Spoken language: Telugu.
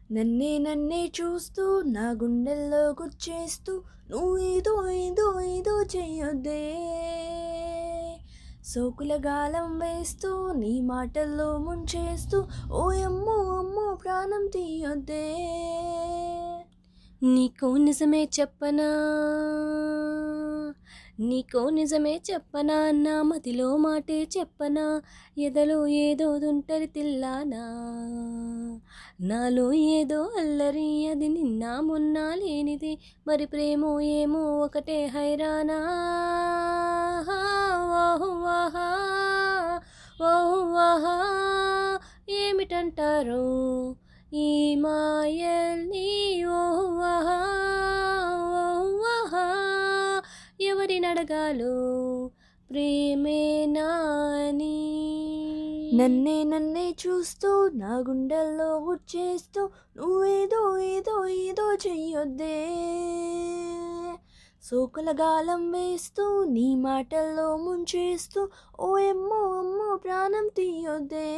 నన్నే నన్నే చూస్తూ నా గుండెల్లో గుచ్చేస్తూ నువ్వు ఏదో ఏదో ఏదో చెయ్యొద్దే, సోకుల గాలం వేస్తూ నీ మాటల్లో ముంచేస్తూ ఓ అమ్మో అమ్మో ప్రాణం తీయొద్దే. నీకో నిజమే చెప్పనా, నీకో నిజమే చెప్పనా, నా మదిలో మాటే చెప్పనా, ఎదలో ఏదో దుంటరి తిల్లానా, నాలో ఏదో అల్లరి అది నిన్న మొన్న లేనిది, మరి ప్రేమో ఏమో ఒకటే హైరానా. ఓహ్ ఆహా, ఓహ్ ఆహా, ఏమిటంటారో ఈ మాయల్ని, ఓహ్ ఆహా, ఓహ్ ఆహా, ఎవరినడగాలో ప్రేమేనా అని. నన్నే నన్నే చూస్తూ నా గుండెల్లో గుచ్చేస్తూ నువ్వేదో ఏదో ఏదో చెయ్యొద్దే, సోకుల గాలం వేస్తూ నీ మాటల్లో ముంచేస్తూ ఓ ఎమ్మో అమ్మో ప్రాణం తీయొద్దే.